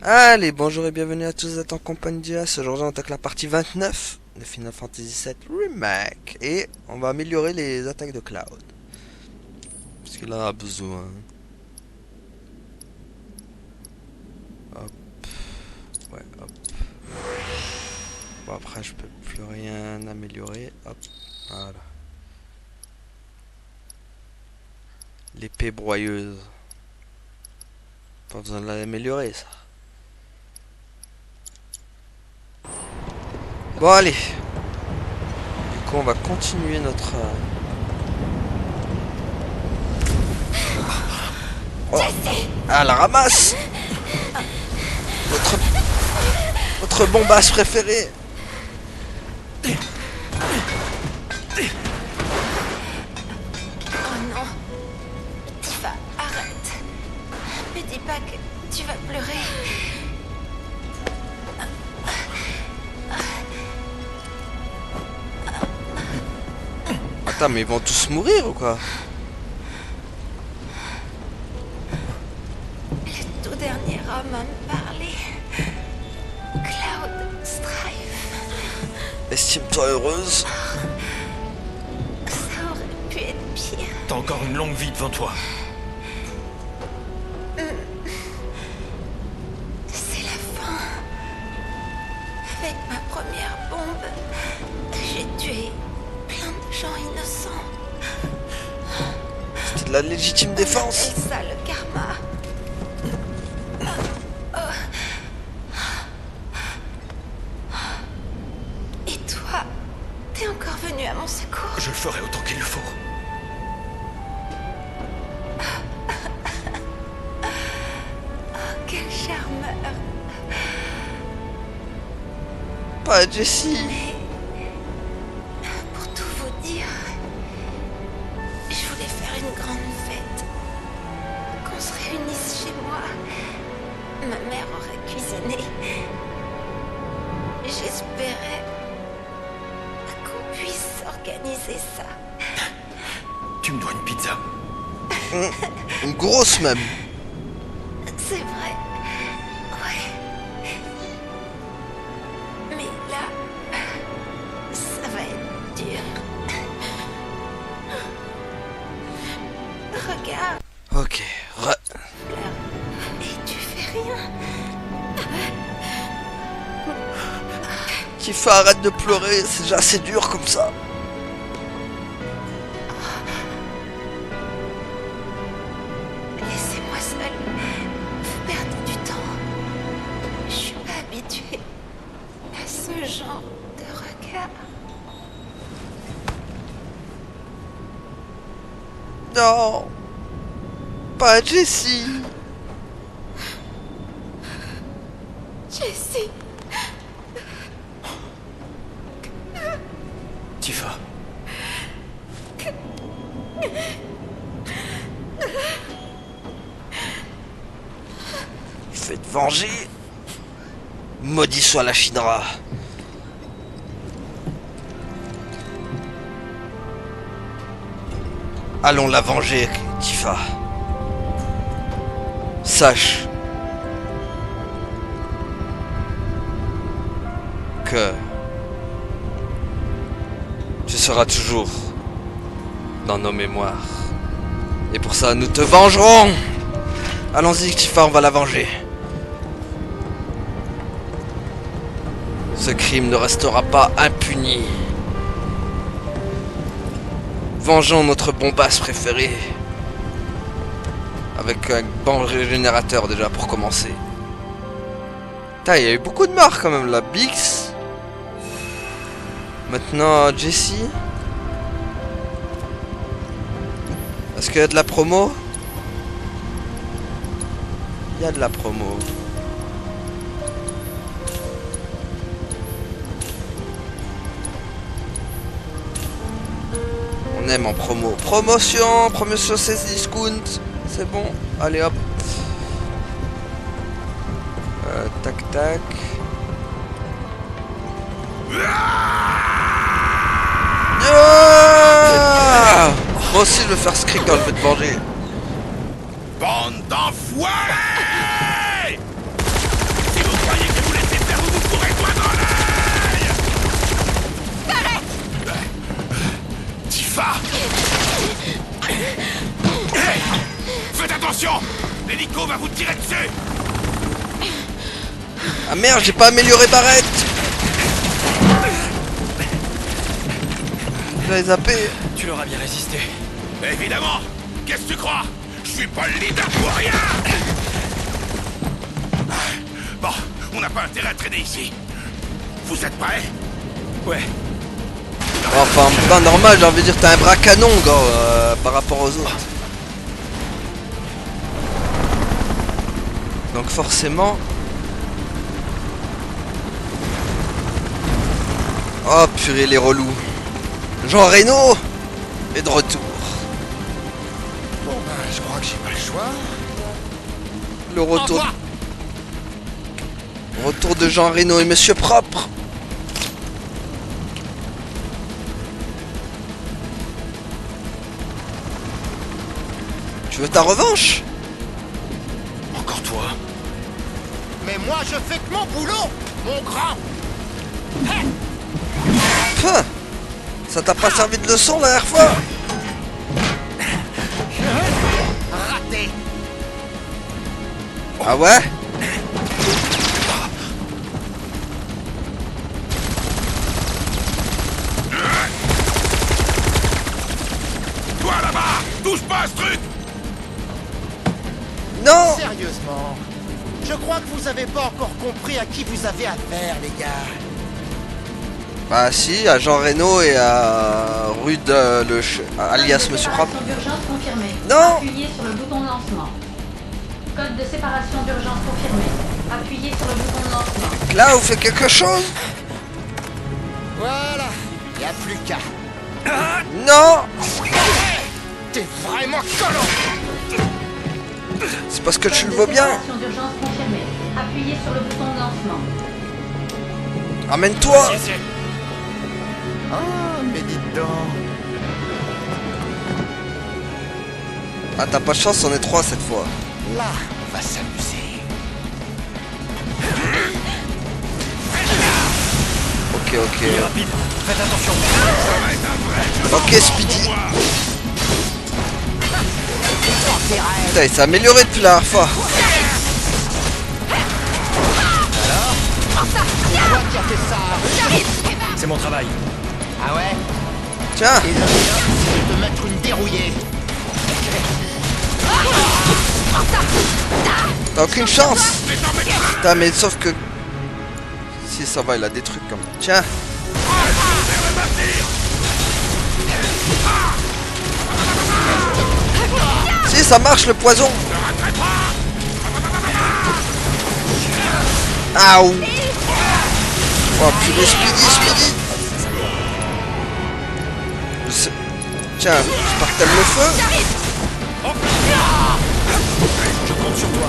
Allez, bonjour et bienvenue à tous en compagnie d'Ias. Aujourd'hui on attaque la partie 29 de Final Fantasy VII Remake. Et on va améliorer les attaques de Cloud. Parce qu'il en a besoin. Hop. Ouais, hop. Bon après je peux plus rien améliorer. Hop. Voilà. L'épée broyeuse. Pas besoin de l'améliorer ça. Bon allez. Du coup on va continuer notre... Oh. Ah la ramasse. Votre bombasse préférée. Oh non, Tifa, arrête. Me dis pas que tu vas pleurer. Attends, mais ils vont tous mourir ou quoi? Le tout dernier homme à me parler. Cloud Strife. Estime-toi heureuse. Ça aurait pu être pire. T'as encore une longue vie devant toi. C'est la fin. Avec ma première bombe, j'ai tué plein de gens innocents. C'était de la légitime défense. C'est ça le karma. Et toi, t'es encore venu à mon secours. Je ferai autant qu'il le faut. Quel charmeur. Pas Jessie. Pour tout vous dire, je voulais faire une grande fête. Qu'on se réunisse chez moi. Ma mère aurait cuisiné. J'espérais qu'on puisse organiser ça. Tu me dois une pizza. Une grosse même. C'est vrai. Ouais. Mais là, ça va être dur. Regarde. Ok. Et tu fais rien. Tifa, arrête de pleurer. C'est déjà assez dur comme ça. Laissez-moi seule. Vous perdez du temps. Je suis pas habituée à ce genre de regard. Non. Pas Jessie. Jessie. Tifa. Je vais te venger. Maudit soit la Shinra. Allons la venger, Tifa. Sache que tu seras toujours dans nos mémoires. Et pour ça, nous te vengerons. Allons-y, Tifa, on va la venger. Ce crime ne restera pas impuni. Vengeons notre bombasse préférée. Avec un bon régénérateur déjà pour commencer. Putain, il y a eu beaucoup de morts quand même là. Bix. Maintenant Jessie. Est-ce qu'il y a de la promo? Il y a de la promo. On aime en promo. Promotion, c'est discount. C'est bon. Allez hop. Tac tac. Yeah. Moi aussi je veux faire ce cri quand je vais te venger. Bande d'enfoirés! Va! Hey, faites attention! L'hélico va vous tirer dessus! Ah merde, j'ai pas amélioré Barrett. Je l'ai zappé. Tu l'auras bien résisté. Évidemment! Qu'est-ce que tu crois? Je suis pas le leader pour rien! Bon, on n'a pas intérêt à traîner ici. Vous êtes prêts? Ouais. Enfin, pas normal, j'ai envie de dire, t'as un bras canon, gars, par rapport aux autres. Donc forcément... Oh purée, les relous. Jean Reno est de retour. Bon ben, je crois que j'ai pas le choix. Le retour... Retour de Jean Reno et Monsieur Propre. Tu veux ta revanche? Encore toi? Mais moi je fais que mon boulot, mon grand. Puh, ça t'a pas servi de leçon la dernière fois? Raté. Ah ouais? Toi là-bas! Touche pas à ce truc! Non! Sérieusement, je crois que vous avez pas encore compris à qui vous avez affaire, les gars. Bah si, à Jean Reno et à Rude, alias Monsieur Propre. Code de séparation d'urgence confirmée. Non. Appuyez sur le bouton de lancement. Code de séparation d'urgence confirmé. Appuyez sur le bouton de lancement. Là, vous faites quelque chose? Voilà, y a plus qu'à. Non! T'es vraiment collant. C'est parce que tu Code le de veux bien. séparation d'urgence confirmé. Appuyez sur le bouton de lancement. Amène-toi! Ah, mais dites donc. Ah, t'as pas de chance, on est 3 cette fois. Là, on va s'amuser. Ok, ok. Rapide, faites attention. Ok, Speedy. Terrain. Putain, il s'est amélioré depuis la dernière fois. C'est toi qui as fait ça. C'est mon travail. Ah ouais? Tiens, Et le mien, c'est de te mettre une dérouillée. t'as aucune chance. Putain, mais sauf que... Si, ça va, il a des trucs comme... Tiens. Si, ça marche le poison. Aouh. Oh purée, Speedy. Tiens, j'espère que t'aimes le feu. Je compte sur toi.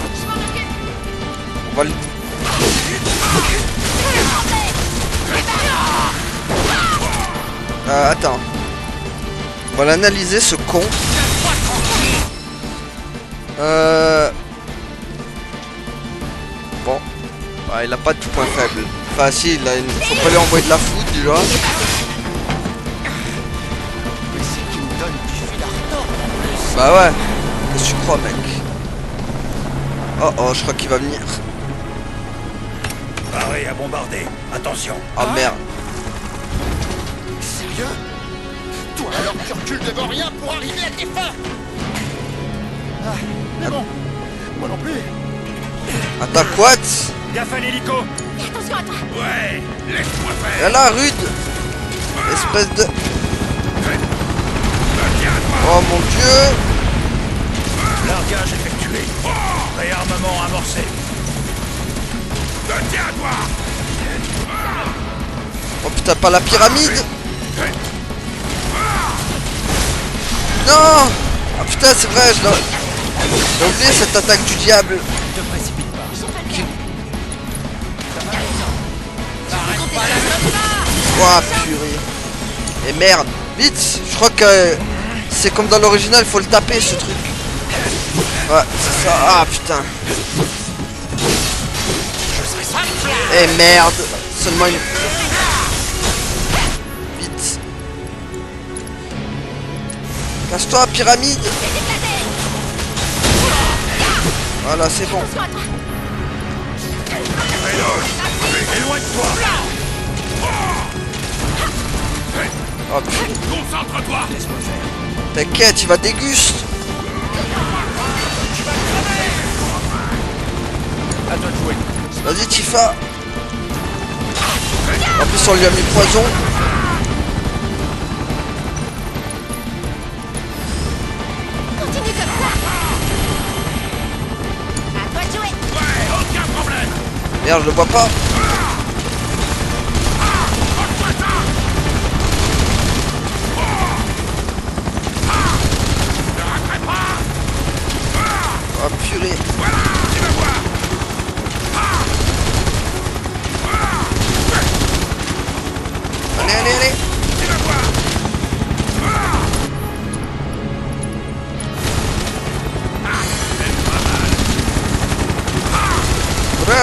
On va le... Attends. On va l'analyser ce con. Bon. Ah, il a pas de point faible. Enfin si, il a une... faut pas lui envoyer de la foudre déjà. Mais c'est qu'il me donne du fil à retordre en plus. Bah ouais. Qu'est-ce que tu crois, mec? Oh oh, je crois qu'il va venir. Paré à bombarder. Attention. Oh merde. Sérieux? Toi alors tu recules devant rien pour arriver à tes fins. Ah, mais bon, moi non plus. Attaque what? Gaffe à l'hélico. Attention à toi. Ouais, laisse-moi faire. Et là, Rude. Espèce de... Oh mon dieu. Largage effectué. Réarmement amorcé. Tiens à toi. Oh putain, pas la pyramide. Non. Ah putain, c'est vrai, j'ai oublié cette attaque du diable. Ne te précipite pas. Ils sont pas le Oh purée. Et merde. Vite, je crois que c'est comme dans l'original, il faut le taper ce truc. Ouais, c'est ça. Ah putain. Et merde. Seulement une... Vite. Casse-toi, pyramide. Voilà, c'est bon. Éloigne-toi. Oh putain. Concentre-toi. T'inquiète, il va déguste. À toi de jouer. Vas-y, Tifa. En plus, on lui a mis poison. Continue comme ça. À toi de jouer. Ouais, aucun problème. Merde, je le vois pas. Oh purée. Voilà, tu vas voir. Allez, allez, allez. Tu vas voir. Vrai.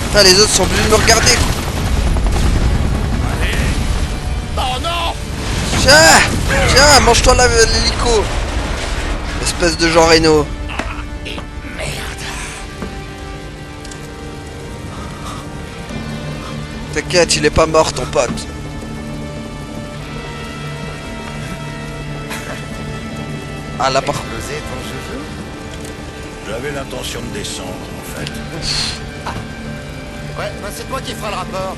Putain, les autres sont venus me regarder. Oh non! Tiens, mange-toi l'hélico. Espèce de Jean Reno. T'inquiète, il est pas mort ton pote. Ah là par contre. Explosé ton cheveu? J'avais l'intention de descendre, en fait. Ouais, bah c'est toi qui feras le rapport.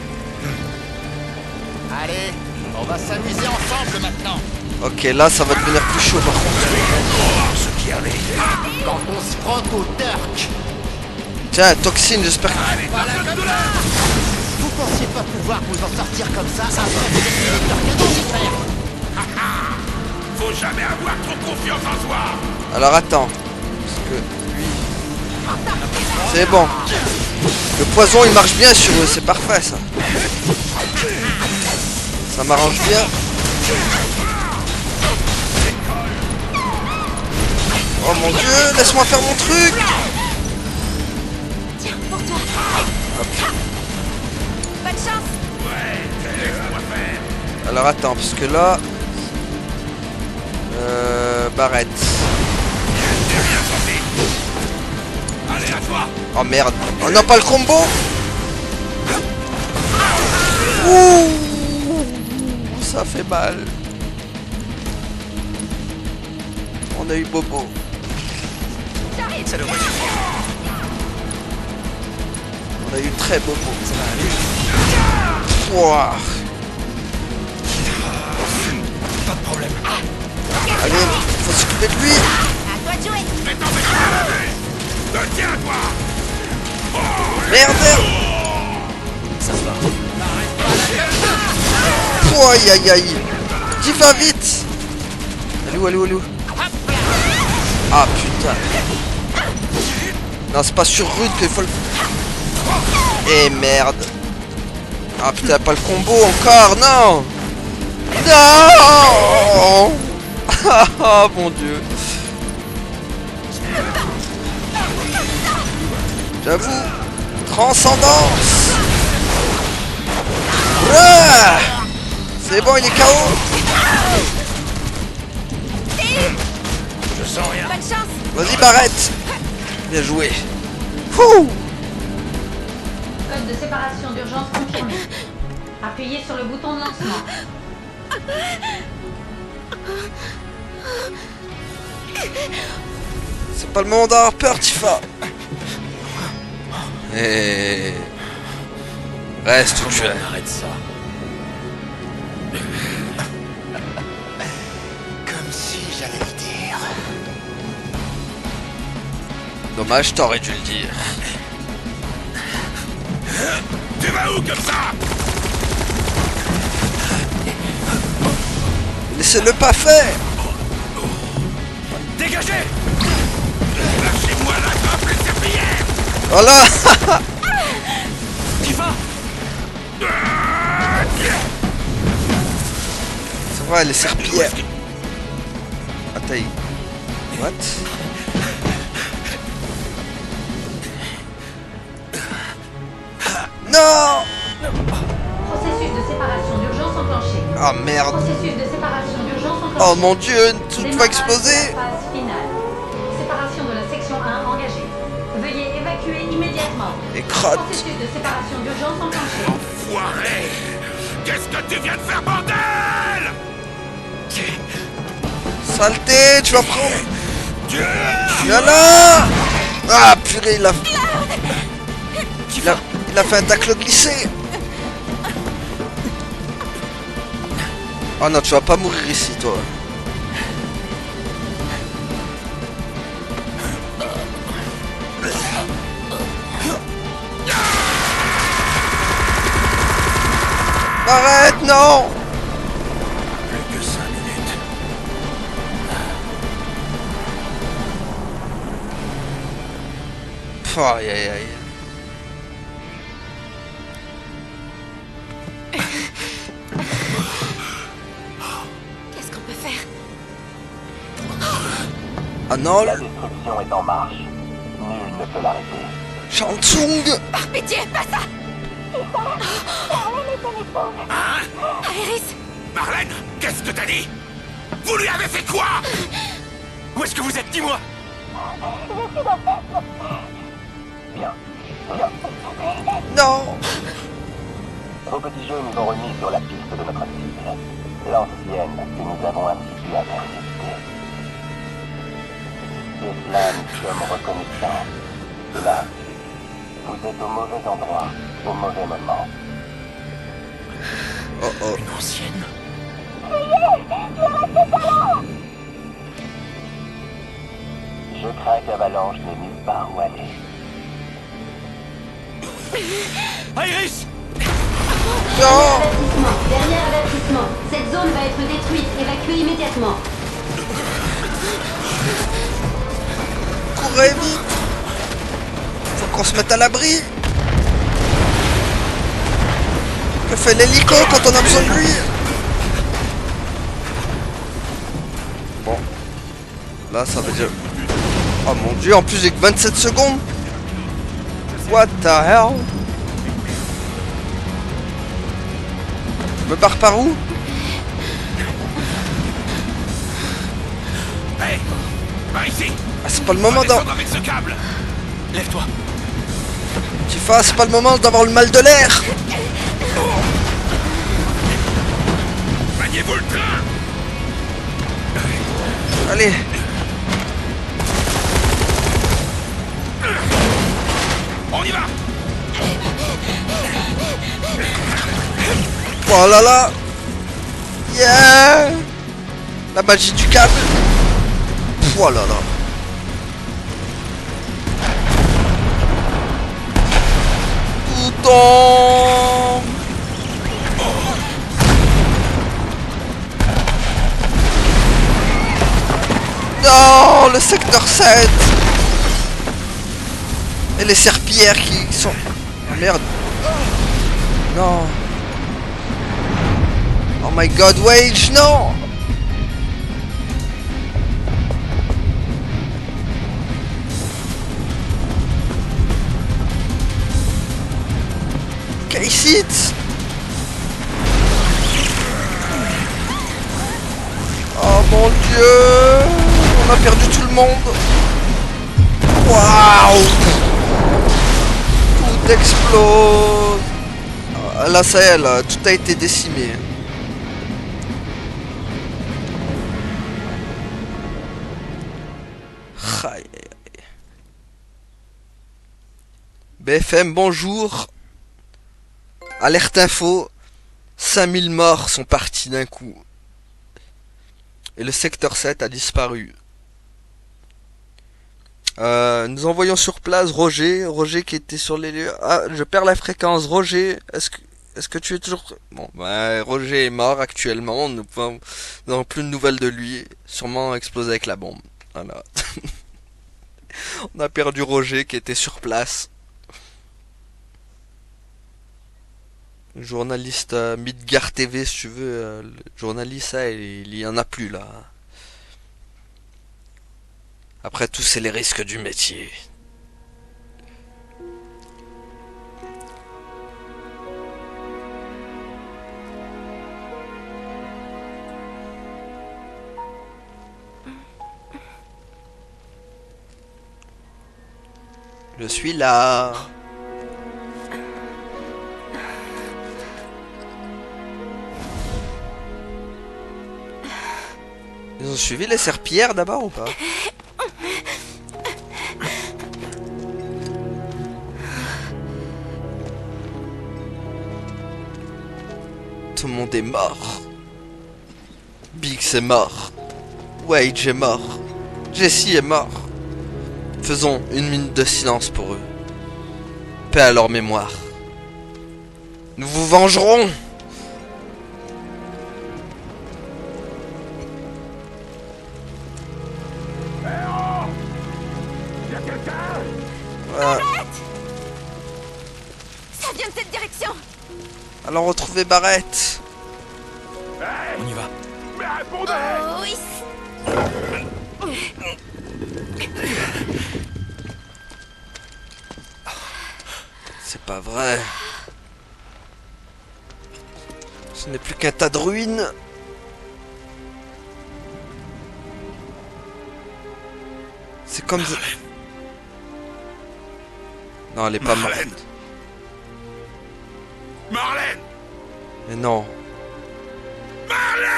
Allez, on va s'amuser ensemble maintenant. Ok, là ça va devenir plus chaud par contre. Ce qui arrive. Quand on se frotte au Turc. Tiens, toxine, j'espère que... Voilà comme ça. Vous pensiez pas pouvoir vous en sortir comme ça après vous êtes les Turcs à faire. Faut jamais avoir trop confiance en soi. Alors attends. Parce que lui... C'est bon. Le poison il marche bien sur eux, c'est parfait ça. Ça m'arrange bien. Oh mon dieu, laisse-moi faire mon truc. Tiens, pour toi. Bonne chance. Alors attends, parce que là... Barrette. Allez, à toi. Oh merde. On n'a pas le combo. Ouh, ça fait mal. On a eu Bobo. J'arrive. Ça devrait suffire. On a eu très Bobo. Ça va aller. Ouah. Pas de problème. Allez, faut s'occuper de lui. À toi de jouer. Mais t'en fais pas. Tiens, toi. Merde. Ça se va. Ouah, aïe aïe aïe. Dis va vite. Elle est où? Ah putain. Non, c'est pas sur rude qu'il faut le... Eh merde. Ah putain, pas le combo encore, non. Non. Oh mon dieu. J'avoue. Transcendance. Ouais. C'est bon, il est KO. Je sens rien. Bonne chance. Vas-y, Barrette. Bien joué. Fouh. Code de séparation d'urgence confirmé. Appuyez sur le bouton de lancement. C'est pas le moment d'avoir peur, Tifa. Et... Reste où tu es. Arrête ça. Comme si j'allais le dire. Dommage, t'aurais dû le dire. Tu vas où comme ça? Laissez-le pas faire. Dégagez! Lâchez-moi la grappe, les serpillères! Voilà. Tifa! C'est vrai, les serpillères. Attends. What? Non. Processus de séparation d'urgence d'urgence enclenché. Ah merde. Processus de séparation d'urgence enclenché. Oh mon dieu, tout va Démarrage exploser. de la phase finale. Séparation de la section 1 engagée. Veuillez évacuer immédiatement. Et crotte. Processus de séparation d'urgence enclenché. Enfoiré! Qu'est-ce que tu viens de faire, bordel? Saleté, tu vas prendre. Viens là. Ah purée, il a fait un tacle glissé. Oh non, tu vas pas mourir ici, toi. Arrête, non. Plus que 5 minutes. Pff, aïe aïe aïe. Qu'est-ce qu'on peut faire? Ah non, La destruction est en marche. Nul ne peut l'arrêter. Shansung. Par pitié, pas ça! Iris! Marlène, qu'est-ce que t'as dit? Vous lui avez fait quoi? Où est-ce que vous êtes? Dis-moi. Bien. Non. Vos petits jeux nous ont remis sur la piste de notre cible. L'ancienne que nous avons ainsi pu intercepter. Et cela, nous sommes reconnaissants. Là, vous êtes au mauvais endroit, au mauvais moment. Oh oh. Une ancienne. Je crains qu'Avalanche n'ait nulle part où aller. Iris! Non. Dernier avertissement. Cette zone va être détruite. Évacuez immédiatement. Courez vite. Faut qu'on se mette à l'abri. Que fait l'hélico quand on a besoin de lui? Bon. Là, ça veut dire... Oh mon dieu, en plus j'ai que 27 secondes. What the hell? Je me barre par où? Hey! Par ici! Ah, c'est pas le moment d'en... Descendre avec ce câble! Lève-toi! Tifa, c'est pas le moment d'avoir le mal de l'air. Maniez-vous le train! Allez. On y va! Oh là là. Yeah. La magie du câble. Oh là là. Tout tombe. Non, le secteur 7. Et les serpillères qui sont... Oh, merde. Non. Oh my god, Wage, non. K-Sit. Oh mon dieu. On a perdu tout le monde. Waouh. Tout explose. Ah, là ça y est, là, tout a été décimé. Aïe, aïe, aïe. BFM, bonjour. Alerte info. 5000 morts sont partis d'un coup. Et le secteur 7 a disparu. Nous envoyons sur place Roger. Roger qui était sur les lieux. Ah, je perds la fréquence. Roger, est-ce que tu es toujours... Bon, bah, Roger est mort actuellement. Nous n'avons plus de nouvelles de lui. Sûrement explosé avec la bombe. Voilà. On a perdu Roger qui était sur place. Journaliste Midgard TV, si tu veux. Le journaliste, ça, il y en a plus là. Après tout, c'est les risques du métier. Je suis là. Ils ont suivi les serpillères d'abord ou pas? Tout le monde est mort. Biggs est mort. Wage est mort. Jesse est mort. Faisons une minute de silence pour eux. Paix à leur mémoire. Nous vous vengerons. Voilà. Ça vient de cette direction. Allons retrouver Barrett. On y va. Mais répondez! Oh oui. C'est pas vrai. Ce n'est plus qu'un tas de ruines. C'est comme... Non, elle est pas morte. Marlène! Marlène! Mais non. Marlène!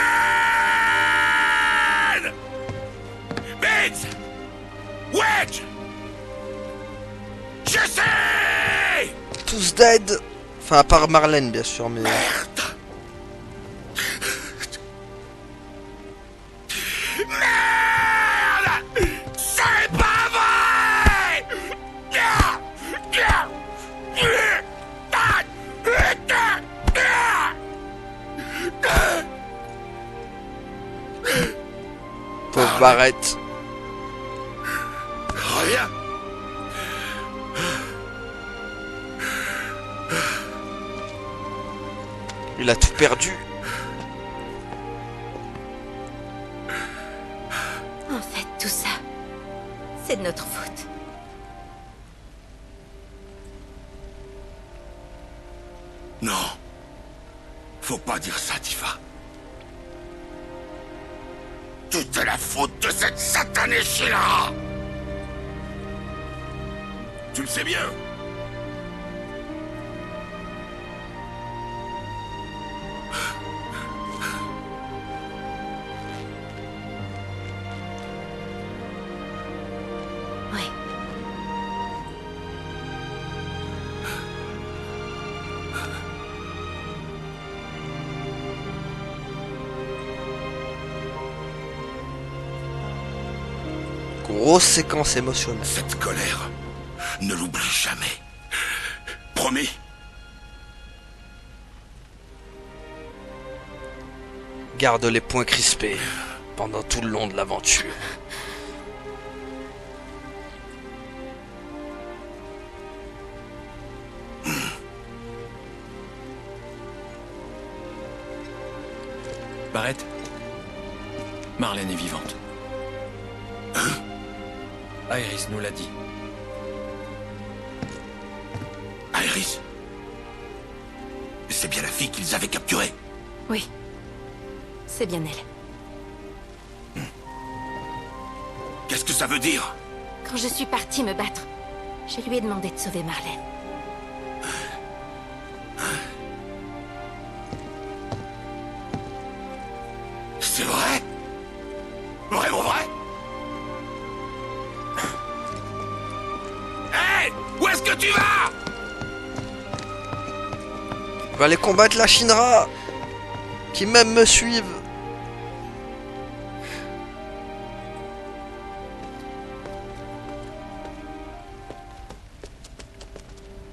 Biggs! Wedge! Jesse! Tous dead. Enfin, à part Marlène, bien sûr, mais... Merde! Merde! C'est pas vrai! Pauvre Barrett. Rien! Il a tout perdu. En fait, tout ça, c'est de notre faute. Non. Faut pas dire ça, Tifa. Tout est la faute de cette satanée Sheila! Tu le sais bien. Oui. Grosse séquence émotionnelle. Cette colère, ne l'oublie jamais. Promis? Garde les poings crispés pendant tout le long de l'aventure. Barrett. Marlène est vivante. Iris nous l'a dit. Iris? C'est bien la fille qu'ils avaient capturée. Oui. C'est bien elle. Qu'est-ce que ça veut dire? Quand je suis partie me battre, je lui ai demandé de sauver Marlène. C'est vrai? Vraiment vrai? Hey! Où est-ce que tu vas? On va aller combattre la Shinra, qui même me suivent.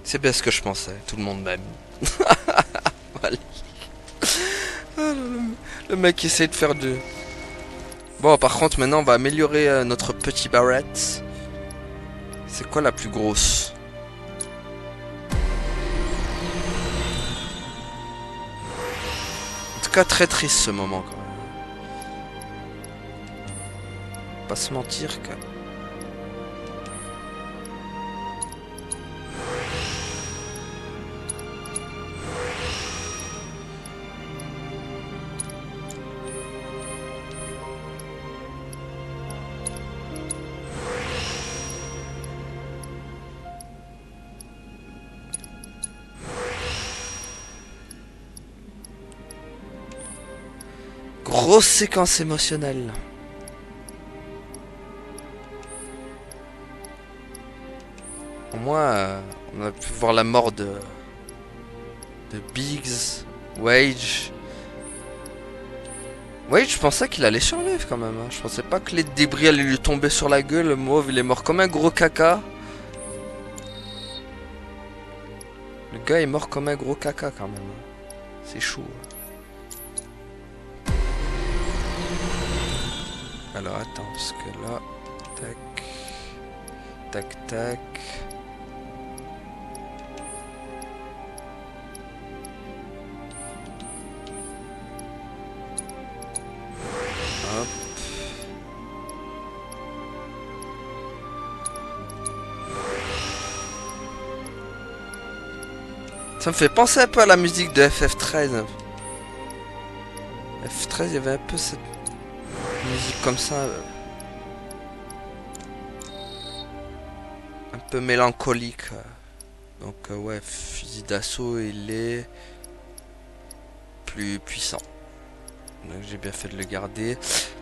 C'est bien ce que je pensais, tout le monde m'aime. Voilà. Le mec essaie de faire deux. Bon, par contre, maintenant on va améliorer notre petit Barrett. C'est quoi la plus grosse? En tout cas, très triste ce moment quand même. Pas se mentir que... Grosse séquence émotionnelle. Au moins, on a pu voir la mort de Biggs, Wage. Wage, je pensais qu'il allait survivre quand même. Hein. Je pensais pas que les débris allaient lui tomber sur la gueule. Le mauve, il est mort comme un gros caca. Le gars est mort comme un gros caca quand même. C'est chaud. Alors attends, parce que là... Tac... Tac, tac... Hop. Ça me fait penser un peu à la musique de FF13. FF13, il y avait un peu cette musique comme ça. Un peu mélancolique. Donc ouais, fusil d'assaut, il est plus puissant. Donc j'ai bien fait de le garder.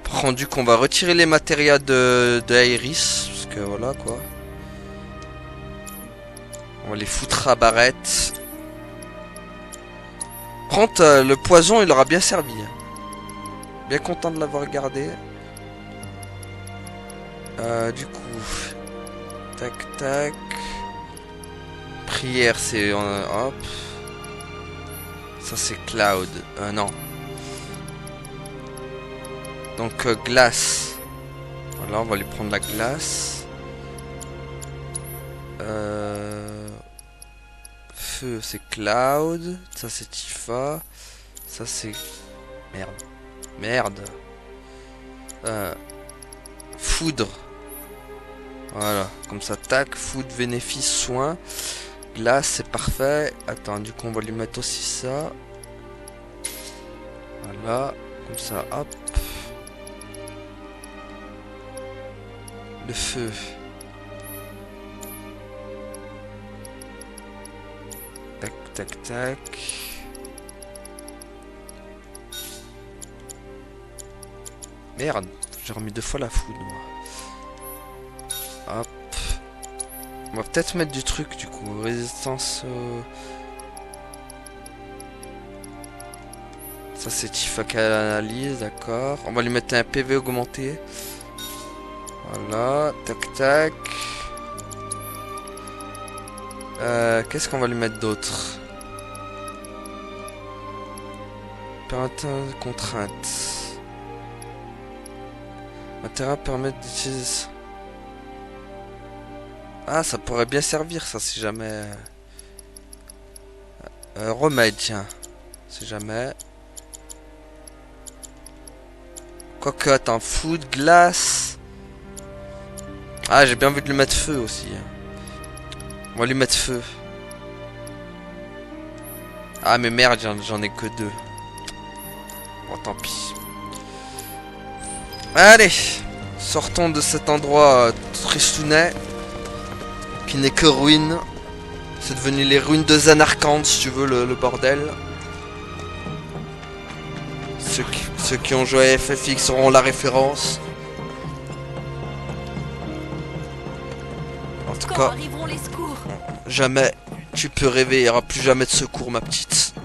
Rendu qu'on va retirer les matérias de Aeris. Parce que voilà quoi. On va les foutre à barrette. Par contre, le poison il aura bien servi. Bien content de l'avoir gardé. Du coup. Tac tac. Prière c'est... hop. Ça c'est Cloud. Non. Donc glace. Voilà, on va lui prendre la glace. Feu c'est Cloud. Ça c'est Tifa. Ça c'est... Merde. Foudre. Voilà, comme ça, tac, foudre, bénéfice, soin. Glace, c'est parfait. Attends, du coup, on va lui mettre aussi ça. Voilà, comme ça, hop. Le feu. Tac, tac, tac. Merde, j'ai remis 2 fois la foudre. Hop. On va peut-être mettre du truc du coup. Résistance. Ça c'est Tifa analyse, d'accord. On va lui mettre un PV augmenté. Voilà. Tac tac. Qu'est-ce qu'on va lui mettre d'autre? Contrainte. Matériel permet d'utiliser... Ah, ça pourrait bien servir, ça, si jamais... remède, tiens. Si jamais... Quoique, attends, food, glace... Ah, j'ai bien envie de lui mettre feu, aussi. On va lui mettre feu. Ah, mais merde, j'en ai que 2. Bon, tant pis. Allez, sortons de cet endroit tristounet qui n'est que ruine. C'est devenu les ruines de Zanarkand, si tu veux, le bordel. Ceux qui ont joué à FFX auront la référence. En tout cas, jamais tu peux rêver, il n'y aura plus jamais de secours, ma petite.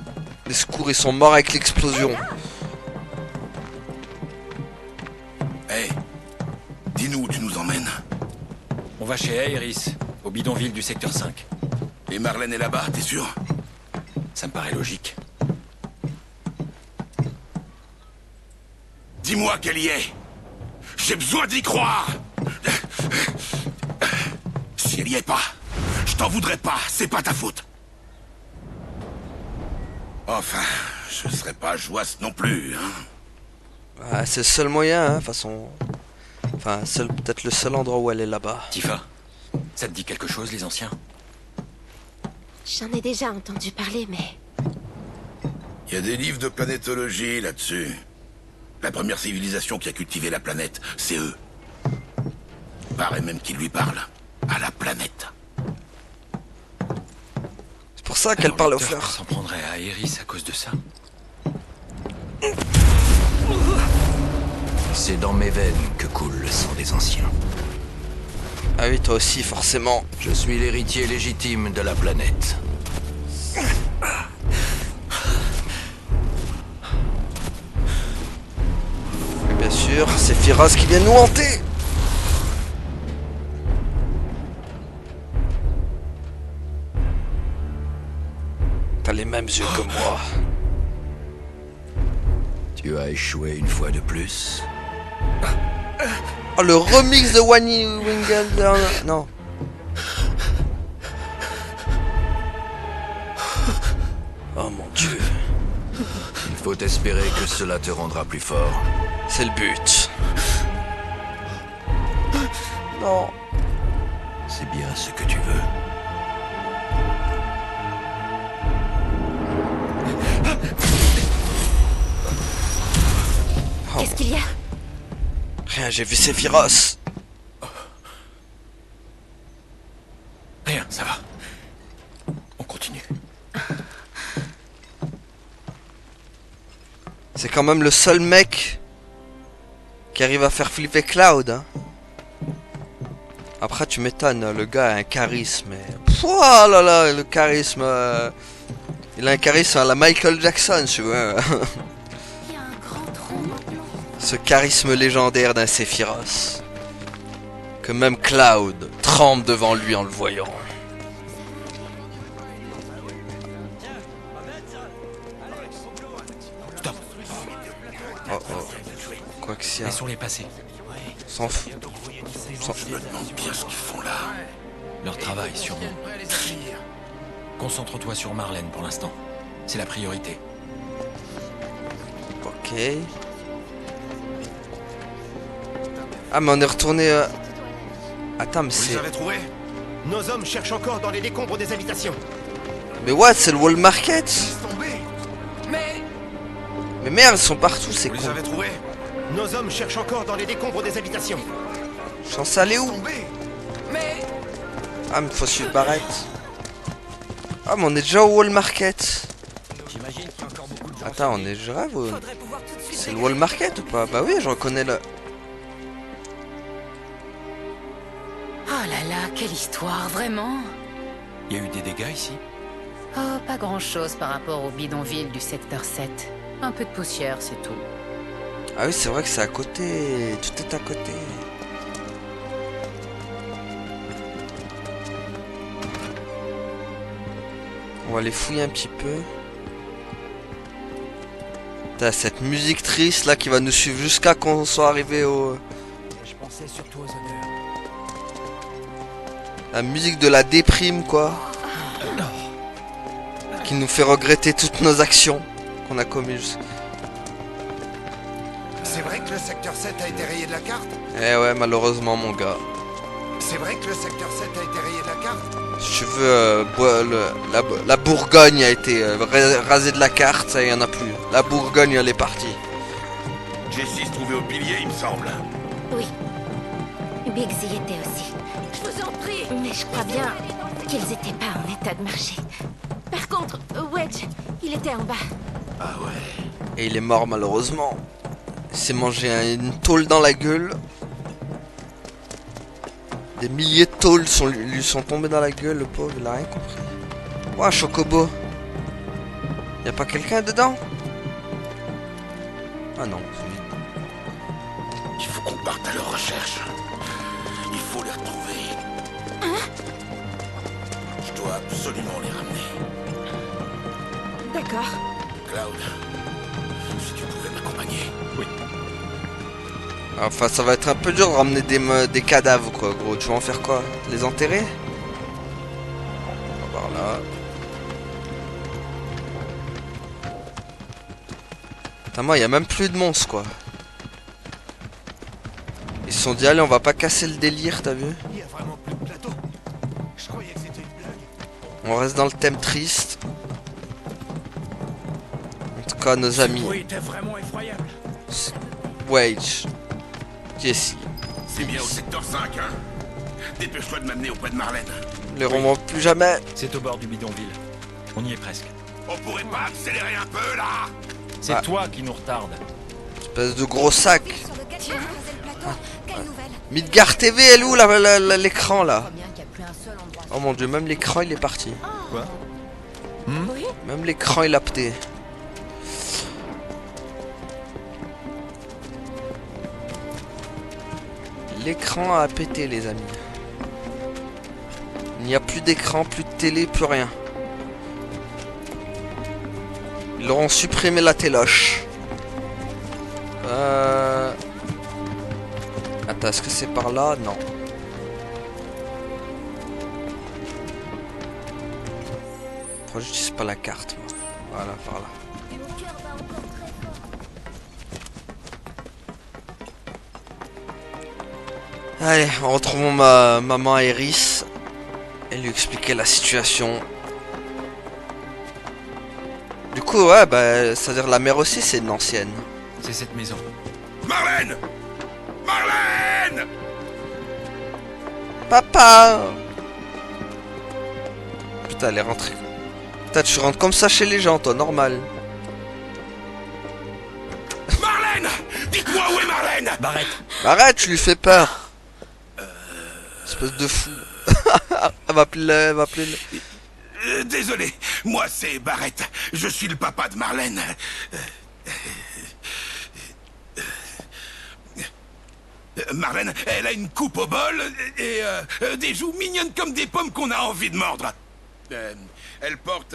Les secours, ils sont morts avec l'explosion. Hey, dis-nous où tu nous emmènes. On va chez Aeris, au bidonville du secteur 5. Et Marlène est là-bas, t'es sûr? Ça me paraît logique. Dis-moi qu'elle y est. J'ai besoin d'y croire. Si elle y est pas, je t'en voudrais pas, c'est pas ta faute. Enfin, je serais pas jouasse non plus, hein. Ah, c'est le seul moyen, hein, de toute façon. Enfin, peut-être le seul endroit où elle est là-bas. Tifa, ça te dit quelque chose, les anciens? J'en ai déjà entendu parler, mais... Il y a des livres de planétologie là-dessus. La première civilisation qui a cultivé la planète, c'est eux. Paraît même qu'ils lui parlent. À la planète. C'est pour ça qu'elle parle aux fleurs. fleurs. S'en prendrait à Aeris à cause de ça. C'est dans mes veines que coule le sang des anciens. Ah oui, toi aussi, forcément. Je suis l'héritier légitime de la planète. Et bien sûr, c'est Firas qui vient nous hanter. T'as les mêmes yeux que moi. Tu as échoué une fois de plus. Oh, le remix de Wally Wingle. Non. Oh mon Dieu. Il faut espérer que cela te rendra plus fort. C'est le but. Non. C'est bien ce que tu veux. Qu'est-ce qu'il y a? Rien, j'ai vu Sephiroth. Rien, ça va. On continue. C'est quand même le seul mec qui arrive à faire flipper Cloud. Hein. Après, tu m'étonnes, le gars a un charisme. Oh là là, le charisme. Il a un charisme à la Michael Jackson, tu vois. Il y a un grand tronc maintenant. Ce charisme légendaire d'un Sephiroth. Que même Cloud tremble devant lui en le voyant. Stop. Oh oh. Quoi que s'y a. Laissons-les passer. S'en fout. Je me demande bien ce qu'ils font là. Leur travail, sûrement. Concentre-toi sur Marlène pour l'instant. C'est la priorité. Ok. Ah mais on est retourné... Attends mais Vous c'est... les avez trouvés? Nos hommes cherchent encore dans les décombres des habitations. Mais what, c'est le Wall Market? Laisse tomber. Mais merde, ils sont partout, c'est Vous con. les avez trouvés? Nos hommes cherchent encore dans les décombres des habitations. Je suis censé aller où? Tombez. Ah mais faut suivre Barrett. Ah mais on est déjà au Wall Market. Attends, on est déjà au... C'est le Wall Market ou pas? Bah oui, je reconnais le... Oh là là, quelle histoire, vraiment. Il y a eu des dégâts ici? Oh, pas grand-chose par rapport au bidonville du secteur 7. Un peu de poussière, c'est tout. Ah oui, c'est vrai que c'est à côté. Tout est à côté. On va aller fouiller un petit peu. T'as cette musique triste là qui va nous suivre jusqu'à qu'on soit arrivé au... Je pensais surtout aux honneurs. La musique de la déprime quoi. Qui nous fait regretter toutes nos actions qu'on a commises. C'est vrai que le secteur 7 a été rayé de la carte? Eh ouais, malheureusement mon gars. C'est vrai que le secteur 7 a été rayé de la carte? Si tu veux, la Bourgogne a été rasée de la carte, ça y en a plus. La Bourgogne elle est partie. Jessie se trouvait au pilier, il me semble. Oui. Biggs y était aussi. Je vous en prie. Mais je crois bien qu'ils étaient pas en état de marcher. Par contre, Wedge, il était en bas. Ah ouais. Et il est mort malheureusement. Il s'est mangé une tôle dans la gueule. Des milliers de tôles lui sont tombées dans la gueule, le pauvre, il a rien compris. Ouah, Chocobo. Y'a pas quelqu'un dedans? Ah non, c'est lui. Il faut qu'on parte à leur recherche. Il faut les retrouver. Je dois absolument les ramener. D'accord. Cloud, si tu pouvais m'accompagner. Oui. Enfin, ça va être un peu dur de ramener des cadavres, quoi, gros. Tu vas en faire quoi? Les enterrer? On va voir là. Putain, moi, il y a même plus de monstres, quoi. Ils se sont dit, allez, on va pas casser le délire, t'as vu? Il y a vraiment plus de plateau. Je croyais que c'était une blague. On reste dans le thème triste. En tout cas, nos amis. Oui, était vraiment effroyable. Wage. Jessie. C'est bien au secteur 5, hein. Dépêche-toi de m'amener auprès de Marlène. Les remonte plus jamais. C'est au bord du bidonville. On y est presque. On pourrait pas accélérer un peu, là? C'est Ah. toi qui nous retarde. Espèce de gros sac. Sur lequel Tu as rasé le plateau. Quelle nouvelle? Midgard TV, elle est où l'écran là? Oh mon dieu, même l'écran il est parti. Quoi? Oui. Même l'écran il a pété. L'écran a pété les amis. Il n'y a plus d'écran, plus de télé, plus rien. Ils auront supprimé la téloche. Attends, est-ce que c'est par là? Non. Pourquoi j'utilise pas la carte moi? Voilà, par là. Allez, on retrouve ma maman Iris et lui expliquer la situation. Du coup, ouais, bah, c'est-à-dire la mère aussi, c'est une ancienne. C'est cette maison. Marlène! Marlène! Papa! Putain, elle est rentrée. Putain, tu rentres comme ça chez les gens, toi, normal. Marlène! Dites-moi où est Marlène! Barrett! Arrête, tu lui fais peur. Espèce de fou. Elle va appeler le... Désolé, moi c'est Barrett. Je suis le papa de Marlène. Marlène, elle a une coupe au bol et des joues mignonnes comme des pommes qu'on a envie de mordre. Elle porte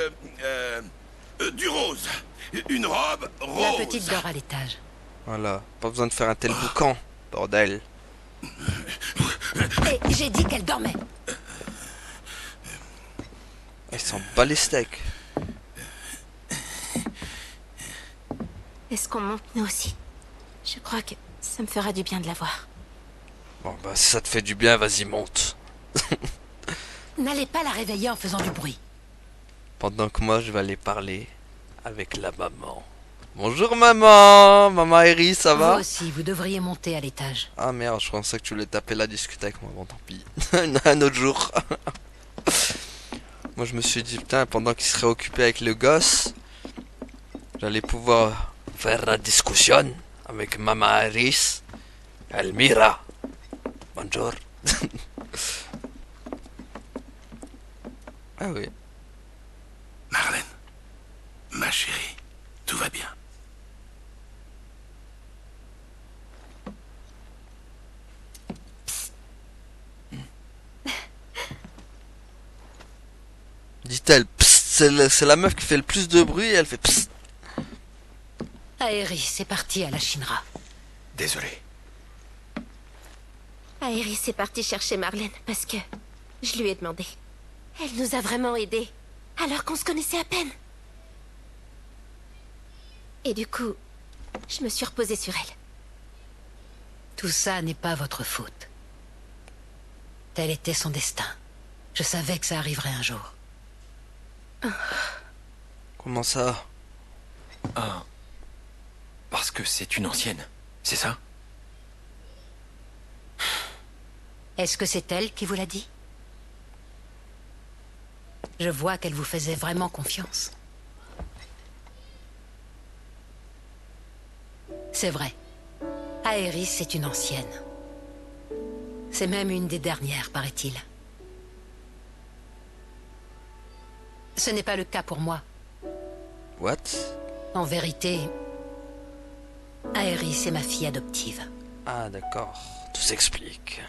du rose. Une robe rose. La petite dort à l'étage. Voilà, pas besoin de faire un tel boucan, bordel. Et j'ai dit qu'elle dormait. Ils sont bas les steaks. Est-ce qu'on monte nous aussi? Je crois que ça me fera du bien de la voir. Bon, bah, si ça te fait du bien, vas-y, monte. N'allez pas la réveiller en faisant du bruit. Pendant que moi, je vais aller parler avec la maman. Bonjour, maman! Maman Iris, ça va? Vous aussi, vous devriez monter à l'étage. Ah merde, je pensais que tu voulais taper là, discuter avec moi. Bon, tant pis. Un autre jour. Moi, je me suis dit, putain, pendant qu'il serait occupé avec le gosse, j'allais pouvoir faire la discussion avec maman Iris. Elmira. Bonjour. Ah oui. Marlène, ma chérie, tout va bien. Dit-elle, psst, c'est la meuf qui fait le plus de bruit et elle fait psst. Aéris, c'est parti à la Shinra. Désolé. Iris est partie chercher Marlène parce que je lui ai demandé. Elle nous a vraiment aidés, alors qu'on se connaissait à peine. Et du coup, je me suis reposée sur elle. Tout ça n'est pas votre faute. Tel était son destin. Je savais que ça arriverait un jour. Comment ça? Ah. Parce que c'est une ancienne, c'est ça? Est-ce que c'est elle qui vous l'a dit? Je vois qu'elle vous faisait vraiment confiance. C'est vrai. Aéris est une ancienne. C'est même une des dernières, paraît-il. Ce n'est pas le cas pour moi. What? En vérité, Aéris est ma fille adoptive. Ah d'accord, tout s'explique.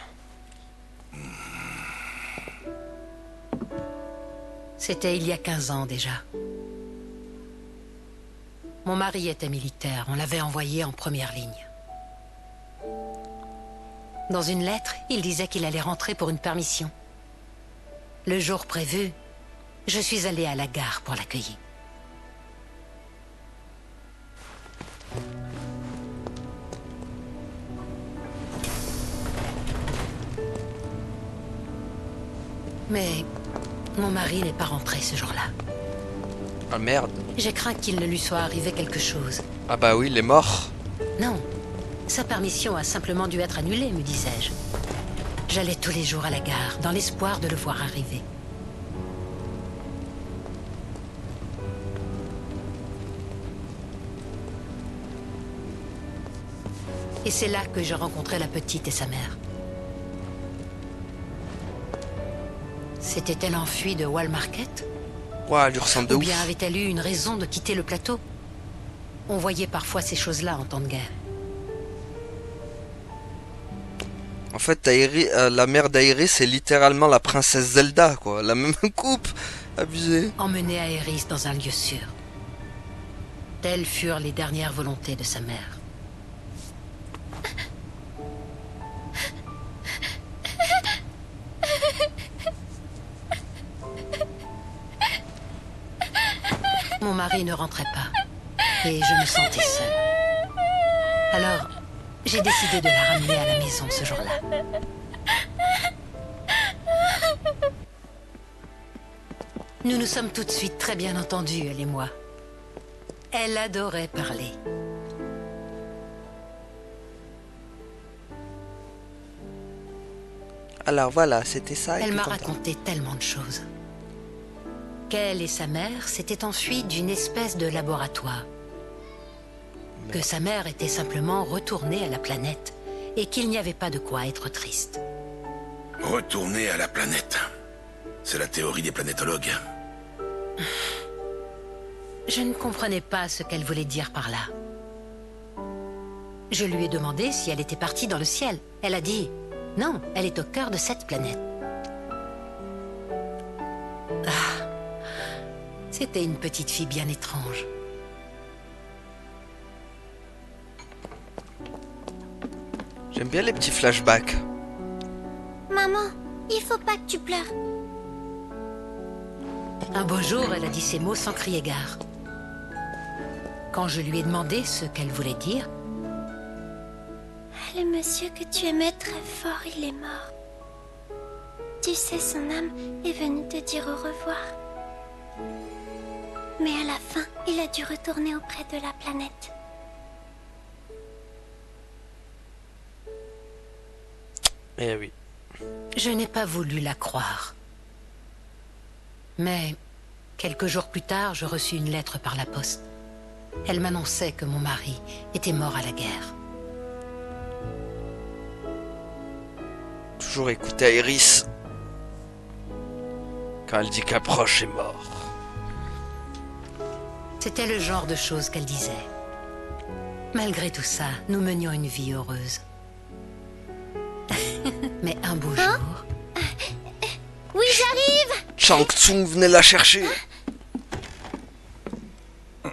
C'était il y a 15 ans déjà. Mon mari était militaire, on l'avait envoyé en première ligne. Dans une lettre, il disait qu'il allait rentrer pour une permission. Le jour prévu, je suis allée à la gare pour l'accueillir. Mais mon mari n'est pas rentré ce jour-là. Ah merde. J'ai craint qu'il ne lui soit arrivé quelque chose. Ah bah oui, il est mort. Non, sa permission a simplement dû être annulée, me disais-je. J'allais tous les jours à la gare, dans l'espoir de le voir arriver. Et c'est là que j'ai rencontré la petite et sa mère. S'était-elle enfuie de Wall Market? Ouah, elle lui ressemble de Ou ouf. bien avait-elle eu une raison de quitter le plateau? On voyait parfois ces choses-là en temps de guerre. En fait, la mère d'Aerys, c'est littéralement la princesse Zelda, quoi. La même coupe. Abusé. Emmenée Aerys dans un lieu sûr. Telles furent les dernières volontés de sa mère. Mon mari ne rentrait pas. Et je me sentais seule. Alors, j'ai décidé de la ramener à la maison ce jour-là. Nous nous sommes tout de suite très bien entendus, elle et moi. Elle adorait parler. Alors voilà, c'était ça. Elle m'a raconté tellement de choses. Qu'elle et sa mère s'étaient enfuies d'une espèce de laboratoire. Que sa mère était simplement retournée à la planète et qu'il n'y avait pas de quoi être triste. Retourner à la planète. C'est la théorie des planétologues. Je ne comprenais pas ce qu'elle voulait dire par là. Je lui ai demandé si elle était partie dans le ciel. Elle a dit « Non, elle est au cœur de cette planète. » Ah, c'était une petite fille bien étrange. J'aime bien les petits flashbacks. Maman, il faut pas que tu pleures. Un beau jour, elle a dit ces mots sans crier gare. Quand je lui ai demandé ce qu'elle voulait dire, Le monsieur que tu aimais très fort, il est mort. Tu sais, son âme est venue te dire au revoir. Mais à la fin, il a dû retourner auprès de la planète. Eh oui. je n'ai pas voulu la croire. Mais quelques jours plus tard, je reçus une lettre par la poste. Elle m'annonçait que mon mari était mort à la guerre. Toujours écouter Aerys quand elle dit qu'Approche est mort. C'était le genre de choses qu'elle disait. Malgré tout ça, nous menions une vie heureuse. Mais un beau jour... Oui, j'arrive! Shang Tsung venait la chercher. Non!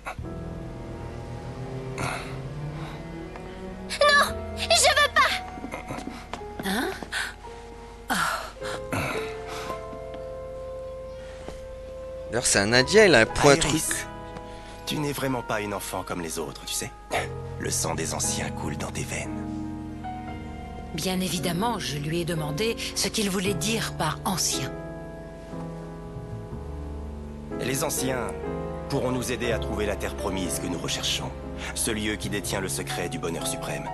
Je veux pas! Hein? D'ailleurs, c'est un Indien, il a un point Aerys, truc. tu n'es vraiment pas une enfant comme les autres, tu sais. Le sang des anciens coule dans tes veines. Bien évidemment, je lui ai demandé ce qu'il voulait dire par ancien. Les anciens pourront nous aider à trouver la terre promise que nous recherchons. Ce lieu qui détient le secret du bonheur suprême.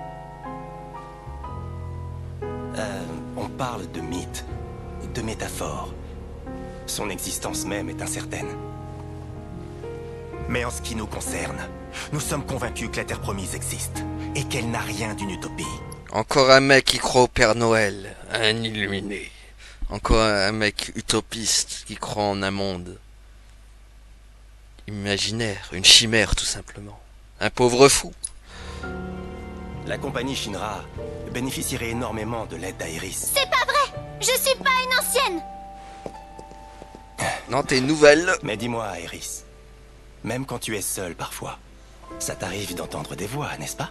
On parle de mythes, de métaphores. Son existence même est incertaine. Mais en ce qui nous concerne, nous sommes convaincus que la terre promise existe et qu'elle n'a rien d'une utopie. Encore un mec qui croit au Père Noël, un illuminé. Encore un mec utopiste qui croit en un monde imaginaire, une chimère tout simplement. Un pauvre fou. La compagnie Shinra bénéficierait énormément de l'aide d'Aerys. C'est pas vrai! Je suis pas une ancienne! Non, t'es nouvelle. Mais dis-moi, Aerys, même quand tu es seule parfois, ça t'arrive d'entendre des voix, n'est-ce pas?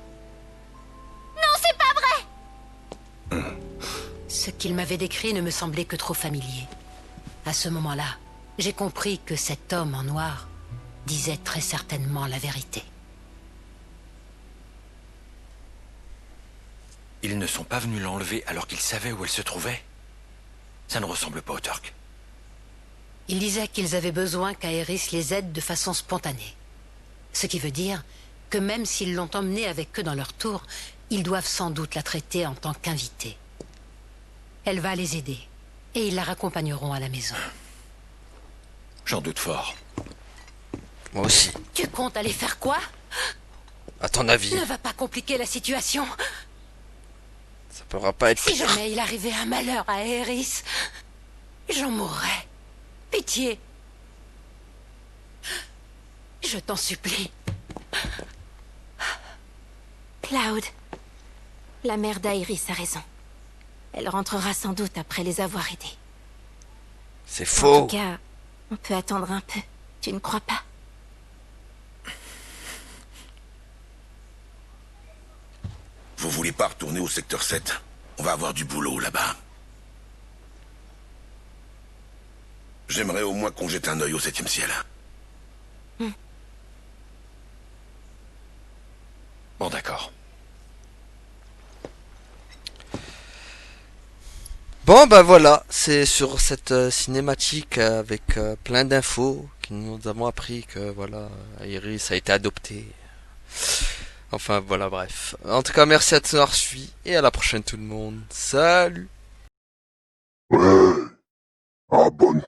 Non, c'est pas vrai! Ce qu'il m'avait décrit ne me semblait que trop familier. À ce moment-là, j'ai compris que cet homme en noir disait très certainement la vérité. Ils ne sont pas venus l'enlever alors qu'ils savaient où elle se trouvait. Ça ne ressemble pas aux Turcs. Ils disaient qu'ils avaient besoin qu'Aerys les aide de façon spontanée. Ce qui veut dire que même s'ils l'ont emmenée avec eux dans leur tour, ils doivent sans doute la traiter en tant qu'invitée. Elle va les aider, et ils la raccompagneront à la maison. J'en doute fort. Moi aussi. Tu comptes aller faire quoi? À ton avis? Ne va pas compliquer la situation. Ça pourra pas être Si pire. jamais il arrivait un malheur à Aerys, j'en mourrais. Pitié. Je t'en supplie. Cloud. La mère d'Aerys a raison. Elle rentrera sans doute après les avoir aidés. C'est En faux. tout cas, on peut attendre un peu. Tu ne crois pas? Vous voulez pas retourner au secteur 7? On va avoir du boulot là-bas. J'aimerais au moins qu'on jette un œil au 7e ciel. Bon, d'accord. Bon bah voilà, c'est sur cette cinématique avec plein d'infos que nous avons appris que voilà, Aerys a été adopté. Enfin voilà, bref. En tout cas, merci à tous d'avoir suivi et à la prochaine tout le monde. Salut. Ouais, abonne